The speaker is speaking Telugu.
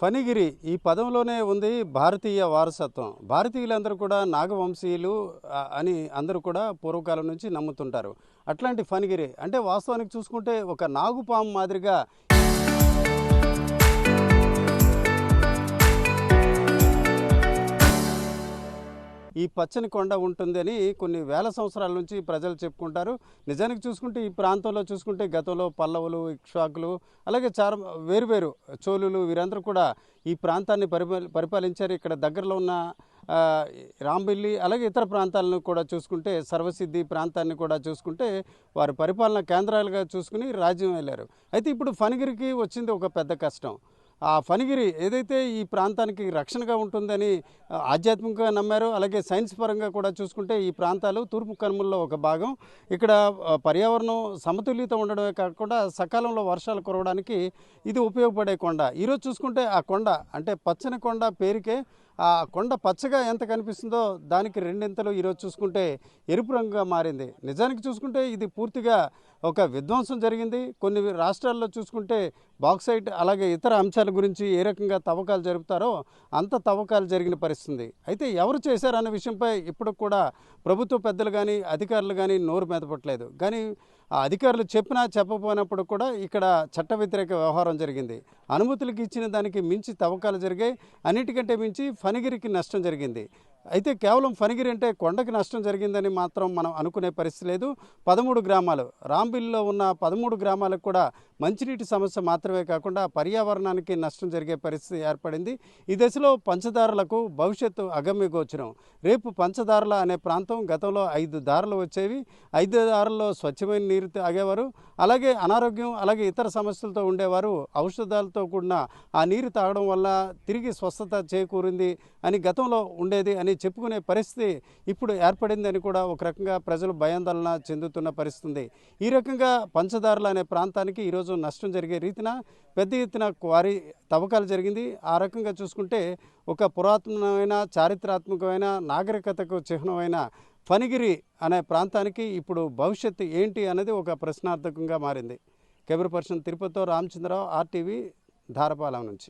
ఫణిగిరి ఈ పదంలోనే ఉంది భారతీయ వారసత్వం. భారతీయులందరూ కూడా నాగవంశీయులు అని అందరూ కూడా పూర్వకాలం నుంచి నమ్ముతుంటారు. అట్లాంటి ఫణిగిరి అంటే వాస్తవానికి చూసుకుంటే ఒక నాగుపాము మాదిరిగా ఈ పచ్చని కొండ ఉంటుందని కొన్ని వేల సంవత్సరాల నుంచి ప్రజలు చెప్పుకుంటారు. నిజానికి చూసుకుంటే ఈ ప్రాంతంలో చూసుకుంటే గతంలో పల్లవులు, ఇక్ష్వాకులు, అలాగే చాలా వేరువేరు చోళులు వీరందరూ కూడా ఈ ప్రాంతాన్ని పరిపాలించారు. ఇక్కడ దగ్గరలో ఉన్న రాంబిల్లి అలాగే ఇతర ప్రాంతాలను కూడా చూసుకుంటే సర్వసిద్ధి ప్రాంతాన్ని కూడా చూసుకుంటే వారు పరిపాలనా కేంద్రాలుగా చూసుకుని రాజ్యం వెళ్ళారు. అయితే ఇప్పుడు ఫణిగిరికి వచ్చింది ఒక పెద్ద కష్టం. ఆ ఫణిగిరి ఏదైతే ఈ ప్రాంతానికి రక్షణగా ఉంటుందని ఆధ్యాత్మికంగా నమ్మారో, అలాగే సైన్స్ పరంగా కూడా చూసుకుంటే ఈ ప్రాంతాలు తూర్పు కనుమల్లో ఒక భాగం. ఇక్కడ పర్యావరణం సమతుల్యత ఉండడమే కాకుండా సకాలంలో వర్షాలు కురవడానికి ఇది ఉపయోగపడే కొండ. ఈరోజు చూసుకుంటే ఆ కొండ అంటే పచ్చని కొండ పేరుకే ఆ కొండ పచ్చగా ఎంత కనిపిస్తుందో దానికి రెండింతలు ఈరోజు చూసుకుంటే ఎరుపు రంగుగా మారింది. నిజానికి చూసుకుంటే ఇది పూర్తిగా ఒక విధ్వంసం జరిగింది. కొన్ని రాష్ట్రాల్లో చూసుకుంటే బాక్సైట్ అలాగే ఇతర అంశాల గురించి ఏ రకంగా తవ్వకాలు జరుపుతారో అంత తవ్వకాలు జరిగిన పరిస్థితి. అయితే ఎవరు చేశారన్న విషయంపై ఇప్పుడు కూడా ప్రభుత్వ పెద్దలు కానీ అధికారులు కానీ నోరు మెదపట్లేదు. కానీ ఆ అధికారులు చెప్పినా చెప్పకపోయినప్పుడు కూడా ఇక్కడ చట్ట వ్యతిరేక వ్యవహారం జరిగింది. అనుమతులకు ఇచ్చిన దానికి మించి తవ్వకాలు జరిగాయి. అన్నిటికంటే మించి ఫణిగిరికి నష్టం జరిగింది. అయితే కేవలం ఫణిగిరి అంటే కొండకి నష్టం జరిగిందని మాత్రం మనం అనుకునే పరిస్థితి లేదు. 13 గ్రామాలు రాంబిల్లో ఉన్న 13 గ్రామాలకు కూడా మంచినీటి సమస్య మాత్రమే కాకుండా పర్యావరణానికి నష్టం జరిగే పరిస్థితి ఏర్పడింది. ఈ దశలో పంచదారులకు భవిష్యత్తు అగమ్య గోచరం. రేపు పంచదారుల అనే ప్రాంతం గతంలో 5 దారులు వచ్చేవి. 5 దారుల్లో స్వచ్ఛమైన నీరు తాగేవారు. అలాగే అనారోగ్యం అలాగే ఇతర సమస్యలతో ఉండేవారు ఔషధాలతో కూడిన ఆ నీరు తాగడం వల్ల తిరిగి స్వస్థత చేకూరింది అని గతంలో ఉండేది అని చెప్పుకునే పరిస్థితి ఇప్పుడు ఏర్పడిందని కూడా ఒక రకంగా ప్రజలు భయాందోళన చెందుతున్న పరిస్థితి. ఈ రకంగా పంచదారులు అనే ప్రాంతానికి ఈరోజు నష్టం జరిగే రీతిన పెద్ద ఎత్తున క్వారీ తవ్వకాలు జరిగింది. ఆ రకంగా చూసుకుంటే ఒక పురాతనమైన చారిత్రాత్మకమైన నాగరికతకు చిహ్నమైన ఫణిగిరి అనే ప్రాంతానికి ఇప్పుడు భవిష్యత్తు ఏంటి అనేది ఒక ప్రశ్నార్థకంగా మారింది. కెమెరా పర్సన్ తిరుపతితో రామచంద్రరావు, RTV, ధారపాలెం నుంచి.